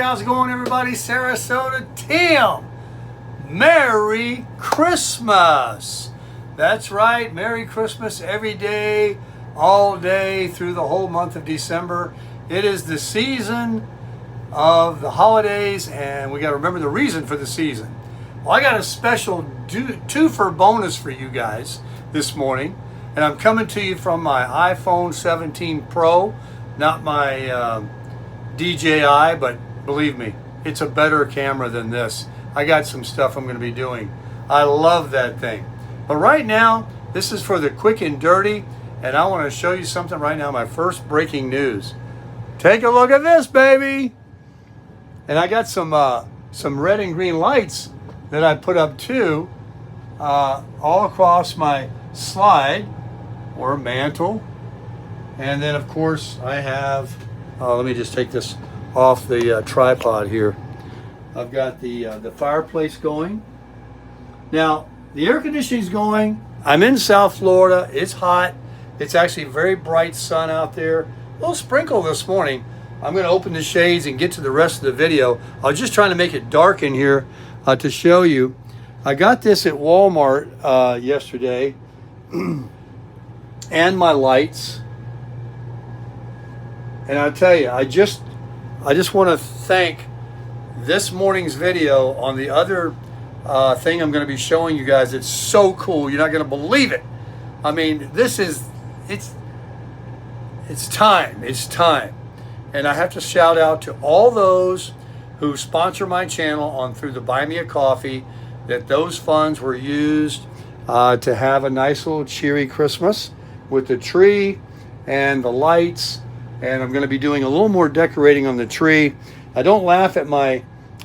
how's it going, everybody? Sarasota Tim. Merry Christmas. That's right, Merry Christmas every day, all day through the whole month of December. It is the season of the holidays, and we got to remember the reason for the season. Well, I got a special two-for bonus for you guys this morning, and I'm coming to you from my iPhone 17 Pro, not my DJI, but believe me, it's a better camera than this. I got some stuff I'm going to be doing. I love that thing. But right now, this is for the quick and dirty, and I want to show you something right now, my first breaking news. Take a look at this, baby. And I got some red and green lights that I put up too, all across my slide or mantle. And then of course I have, let me just take this off the tripod here. I've got the fireplace going. Now the air conditioning's going. I'm in South Florida. It's hot. It's actually very bright sun out there. A little sprinkle this morning. I'm going to open the shades and get to the rest of the video. I was just trying to make it dark in here to show you. I got this at Walmart yesterday, and my lights. And I'll tell you, I just want to thank this morning's video on the other thing I'm going to be showing you guys. It's so cool. You're not going to believe it. I mean, it's time. It's time. And I have to shout out to all those who sponsor my channel on through the Buy Me a Coffee, that those funds were used to have a nice little cheery Christmas with the tree and the lights. And I'm going to be doing a little more decorating on the tree. I don't laugh at my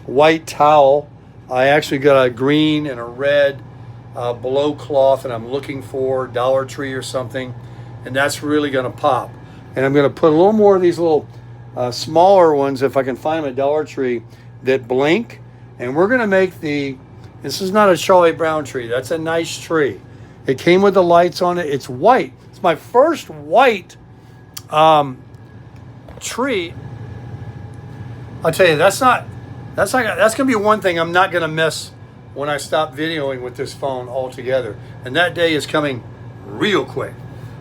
white towel. I actually got a green and a red below cloth, and I'm looking for Dollar Tree or something. And that's really going to pop. And I'm going to put a little more of these little smaller ones, if I can find them at Dollar Tree, that blink. And we're going to make this is not a Charlie Brown tree. That's a nice tree. It came with the lights on it. It's white. It's my first white tree. I'll tell you, that's going to be one thing I'm not going to miss when I stop videoing with this phone altogether. And that day is coming real quick.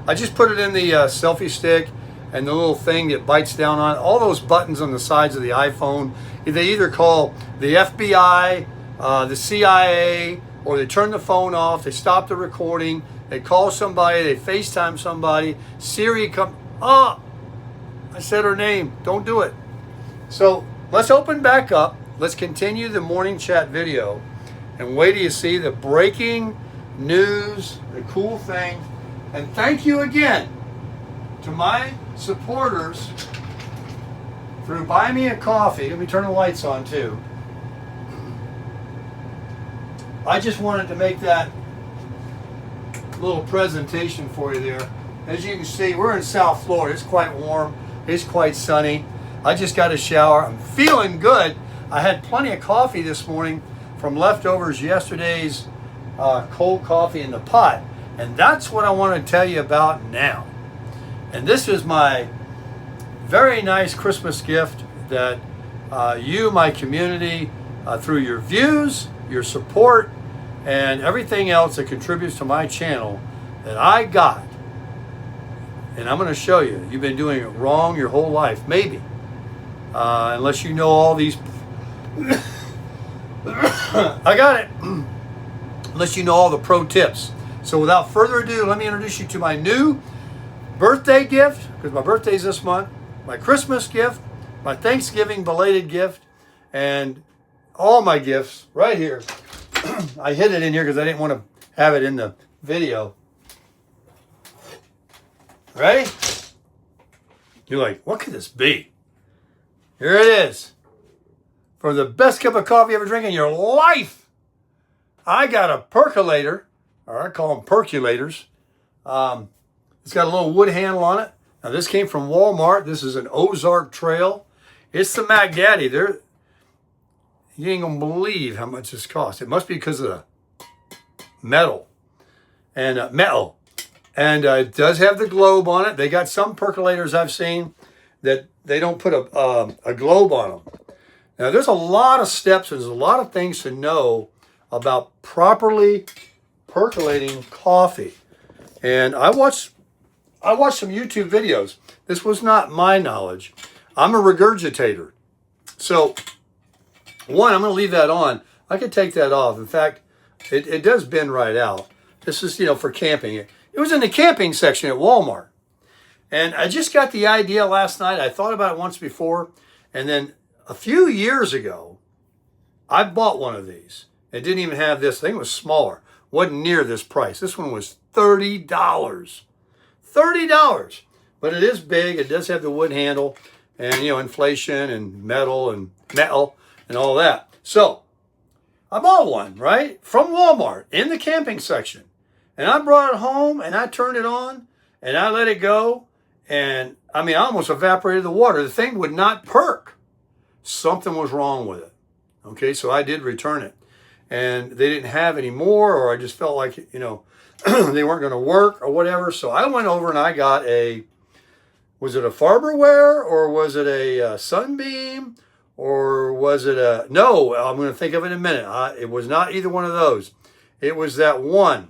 I just put it in the selfie stick and the little thing that bites down on all those buttons on the sides of the iPhone. They either call the FBI, the CIA, or they turn the phone off, they stop the recording, they call somebody, they FaceTime somebody, Siri come, I said her name, don't do it. So let's open back up, let's continue the morning chat video, and wait till you see the breaking news, the cool thing. And thank you again to my supporters through Buy Me a Coffee. Let me turn the lights on too. I just wanted to make that little presentation for you there. As you can see, we're in South Florida. It's quite warm. It's quite sunny. I just got a shower. I'm feeling good. I had plenty of coffee this morning from leftovers yesterday's cold coffee in the pot. And that's what I want to tell you about now. And this is my very nice Christmas gift that you, my community, through your views, your support, and everything else that contributes to my channel, that I got. And I'm going to show you. You've been doing it wrong your whole life, maybe. Unless you know all these... I got it. Unless you know all the pro tips. So without further ado, let me introduce you to my new birthday gift, because my birthday's this month, my Christmas gift, my Thanksgiving belated gift, and all my gifts right here. I hid it in here because I didn't want to have it in the video. Ready? You're like, what could this be? Here it is. For the best cup of coffee you ever drink in your life, I got a percolator. Or I call them percolators. It's got a little wood handle on it. Now this came from Walmart. This is an Ozark trail. It's the Mac Daddy. You ain't gonna believe how much this costs. It must be because of the metal. And it does have the globe on it. They got some percolators I've seen that they don't put a globe on them. Now, there's a lot of steps and there's a lot of things to know about properly percolating coffee. And I watched some YouTube videos. This was not my knowledge. I'm a regurgitator. So, one, I'm going to leave that on. I could take that off. In fact, it does bend right out. This is, for camping. It was in the camping section at Walmart. And I just got the idea last night. I thought about it once before. And then a few years ago, I bought one of these. It didn't even have this. I think it was smaller. Wasn't near this price. This one was $30. $30. But it is big. It does have the wood handle and, inflation and metal and all that. So I bought one, right? From Walmart in the camping section. And I brought it home and I turned it on and I let it go. And I almost evaporated the water. The thing would not perk. Something was wrong with it. Okay, so I did return it. And they didn't have any more, or I just felt like, they weren't going to work or whatever. So I went over and I got was it a Farberware or was it a Sunbeam or was it no, I'm going to think of it in a minute. It was not either one of those. It was that one.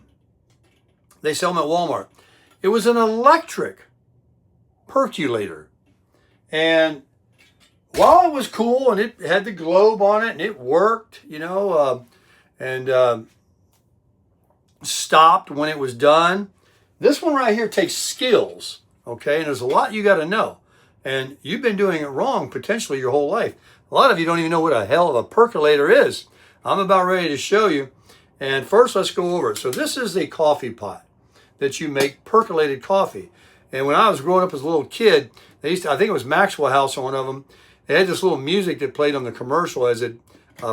They sell them at Walmart. It was an electric percolator. And while it was cool and it had the globe on it and it worked, and stopped when it was done. This one right here takes skills, okay? And there's a lot you got to know. And you've been doing it wrong potentially your whole life. A lot of you don't even know what a hell of a percolator is. I'm about ready to show you. And first, let's go over it. So this is a coffee pot that you make percolated coffee. And when I was growing up as a little kid, they used to, I think it was Maxwell House on one of them, they had this little music that played on the commercial as it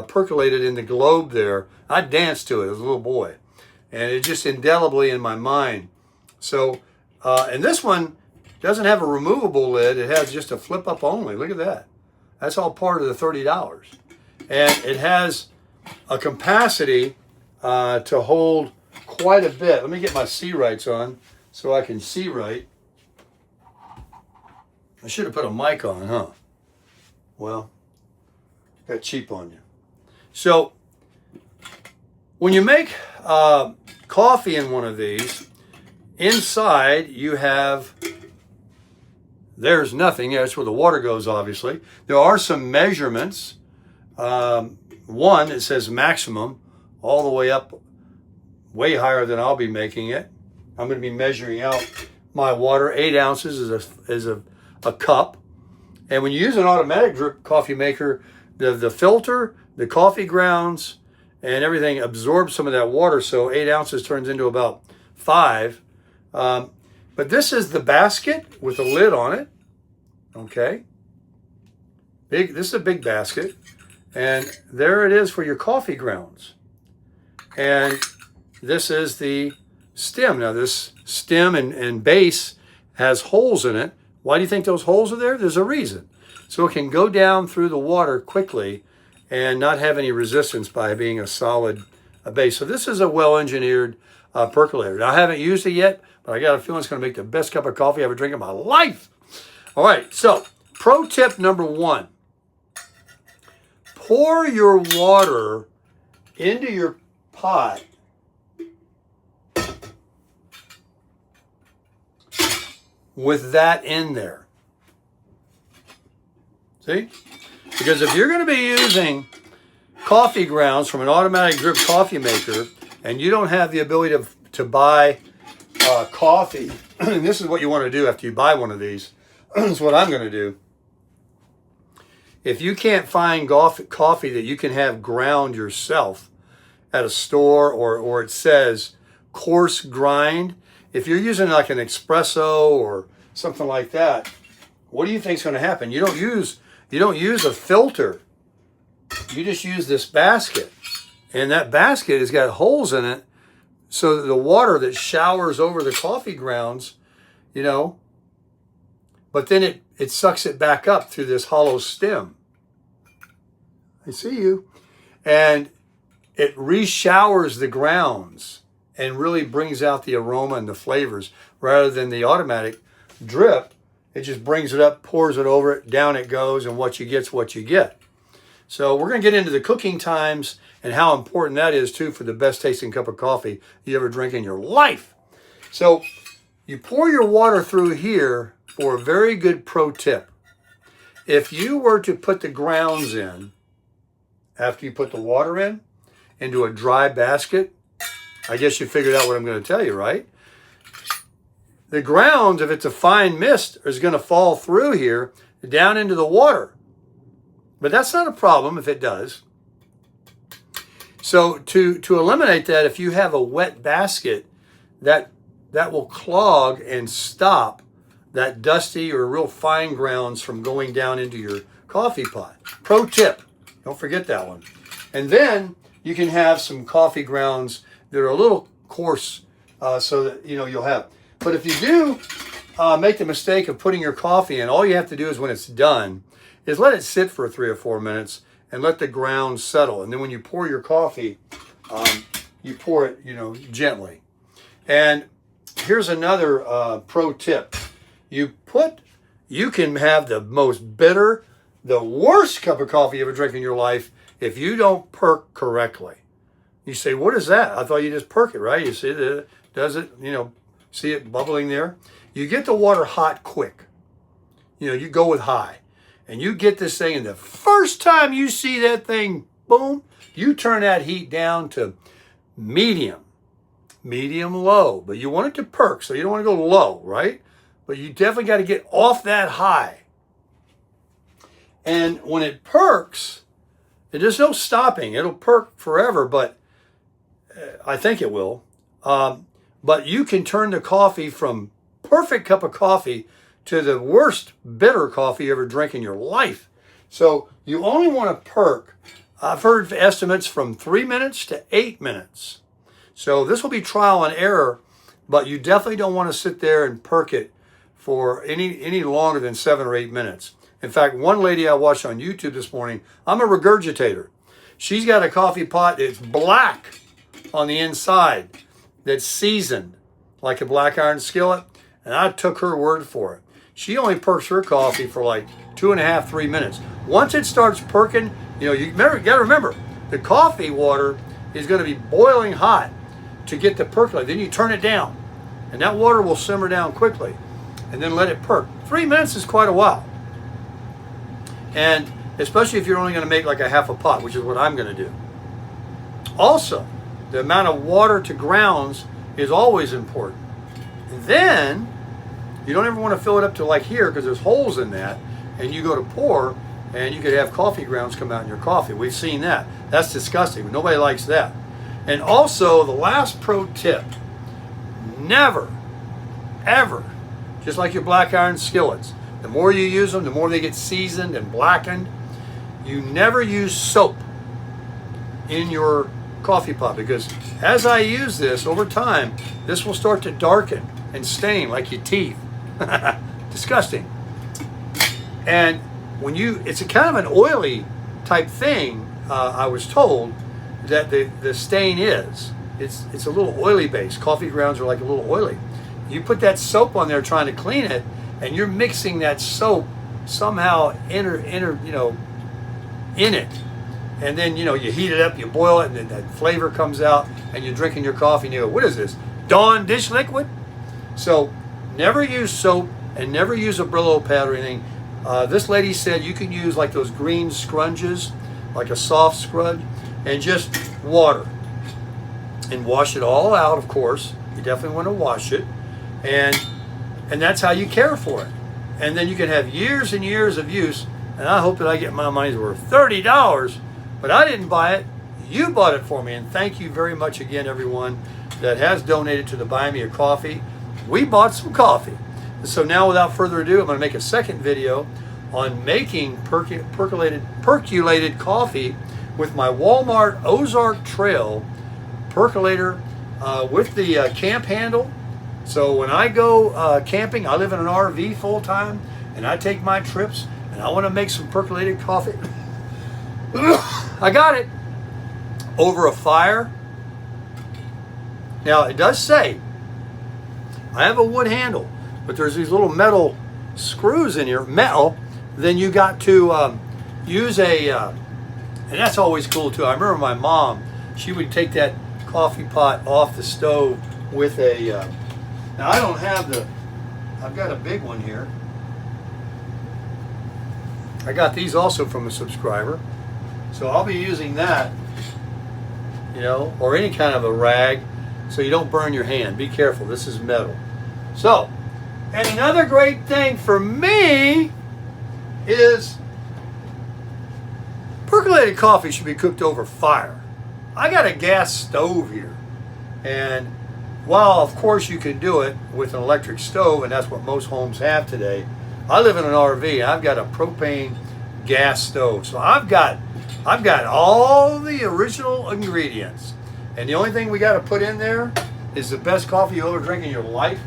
percolated in the globe there. I danced to it as a little boy. And it just indelibly in my mind. So, and this one doesn't have a removable lid. It has just a flip up only. Look at that. That's all part of the $30. And it has a capacity to hold quite a bit. Let me get my see-rights on so I can see right. I should have put a mic on, huh? Well, got cheap on you. So, when you make coffee in one of these, inside you have, there's nothing. Yeah, that's where the water goes, obviously. There are some measurements. One, it says maximum, all the way up, way higher than I'll be making it. I'm going to be measuring out my water. 8 ounces is a cup. And when you use an automatic drip coffee maker, the filter, the coffee grounds, and everything absorbs some of that water. So 8 ounces turns into about 5. But this is the basket with a lid on it. Okay. Big. This is a big basket. And there it is for your coffee grounds. And this is the stem. Now this stem and base has holes in it. Why do you think those holes are there? There's a reason. So it can go down through the water quickly and not have any resistance by being a solid base. So this is a well-engineered percolator. Now, I haven't used it yet, but I got a feeling it's going to make the best cup of coffee I've ever drank in my life. All right, so pro tip number 1. Pour your water into your pot with that in there. See? Because if you're going to be using coffee grounds from an automatic drip coffee maker and you don't have the ability to buy coffee, and this is what you want to do after you buy one of these, this is what I'm going to do. If you can't find coffee that you can have ground yourself at a store or it says coarse grind, if you're using like an espresso or something like that, what do you think is going to happen? You don't use a filter. You just use this basket. And that basket has got holes in it so that the water that showers over the coffee grounds, but then it sucks it back up through this hollow stem. I see you. And it re-showers the grounds and really brings out the aroma and the flavors rather than the automatic drip. It just brings it up, pours it over it, down it goes, and what you get's what you get. So we're going to get into the cooking times and how important that is too for the best tasting cup of coffee you ever drink in your life. So you pour your water through here for a very good pro tip. If you were to put the grounds in, after you put the water in, into a dry basket, I guess you figured out what I'm going to tell you, right? The grounds, if it's a fine mist, is going to fall through here down into the water. But that's not a problem if it does. So to eliminate that, if you have a wet basket, that will clog and stop that dusty or real fine grounds from going down into your coffee pot. Pro tip, don't forget that one. And then you can have some coffee grounds that are a little coarse so that you'll have. But if you do make the mistake of putting your coffee in, all you have to do is when it's done is let it sit for 3 or 4 minutes and let the grounds settle. And then when you pour your coffee, you pour it, gently. And here's another pro tip. You can have the most bitter, the worst cup of coffee you ever drink in your life if you don't perk correctly. You say, what is that? I thought you just perk it, right? You see that, does it, see it bubbling there? You get the water hot quick. You go with high. And you get this thing, and the first time you see that thing, boom, you turn that heat down to medium low. But you want it to perk, so you don't want to go low, right? But you definitely got to get off that high. And when it perks, there's no stopping. It'll perk forever, but I think it will. But you can turn the coffee from perfect cup of coffee to the worst bitter coffee you ever drink in your life. So you only want to perk. I've heard estimates from 3 minutes to 8 minutes. So this will be trial and error, but you definitely don't want to sit there and perk it for any longer than 7 or 8 minutes. In fact, one lady I watched on YouTube this morning, I'm a regurgitator. She's got a coffee pot that's black on the inside, that's seasoned like a black iron skillet, and I took her word for it. She only perks her coffee for like 2.5, 3 minutes. Once it starts perking, you got to remember, the coffee water is going to be boiling hot to get the percolate. Then you turn it down, and that water will simmer down quickly, and then let it perk. 3 minutes is quite a while. And especially if you're only going to make like a half a pot, which is what I'm going to do. Also, the amount of water to grounds is always important. And then you don't ever want to fill it up to like here because there's holes in that, and you go to pour and you could have coffee grounds come out in your coffee. We've seen that. That's disgusting. Nobody likes that. And also the last pro tip, never, ever, just like your black iron skillets, the more you use them, the more they get seasoned and blackened. You never use soap in your coffee pot, because as I use this over time, this will start to darken and stain like your teeth. Disgusting. And when it's a kind of an oily type thing, I was told that the stain is. It's a little oily base. Coffee grounds are like a little oily. You put that soap on there trying to clean it, and you're mixing that soap somehow in it. And then, you heat it up, you boil it, and then that flavor comes out, and you're drinking your coffee, and you go, what is this, Dawn dish liquid? So never use soap, and never use a Brillo pad or anything. This lady said you can use like those green scrunches, like a soft scrunch, and just water. And wash it all out, of course. You definitely want to wash it. And that's how you care for it. And then you can have years and years of use, and I hope that I get my money's worth. $30. But I didn't buy it. You bought it for me. And thank you very much again, everyone that has donated to the Buy Me a Coffee. We bought some coffee. So now, without further ado, I'm going to make a second video on making percolated coffee with my Walmart Ozark Trail percolator with the camp handle. So when I go camping, I live in an RV full time, and I take my trips, and I want to make some percolated coffee. I got it over a fire. Now it does say I have a wood handle, but there's these little metal screws in here, then you got to use a And that's always cool too. I remember my mom, she would take that coffee pot off the stove with a, now I don't have the, I've got a big one here. I got these also from a subscriber. So I'll be using that, you know, or any kind of a rag so you don't burn your hand. Be careful, this is metal. So, and another great thing for me is percolated coffee should be cooked over fire. I got a gas stove here, and while of course you can do it with an electric stove, and that's what most homes have today, I live in an RV and I've got a propane gas stove. So I've got all the original ingredients, and the only thing we got to put in there is the best coffee you'll ever drink in your life.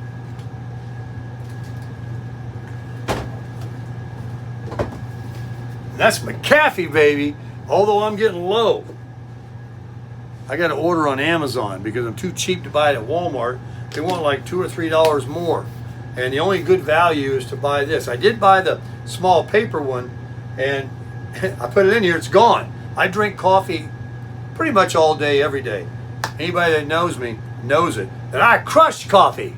And that's McAfee, baby. Although I'm getting low. I got to order on Amazon because I'm too cheap to buy it at Walmart. They want like $2 or $3 more. And the only good value is to buy this. I did buy the small paper one, and I put it in here, it's gone. I drink coffee pretty much all day, every day. Anybody that knows me knows it. And I crush coffee.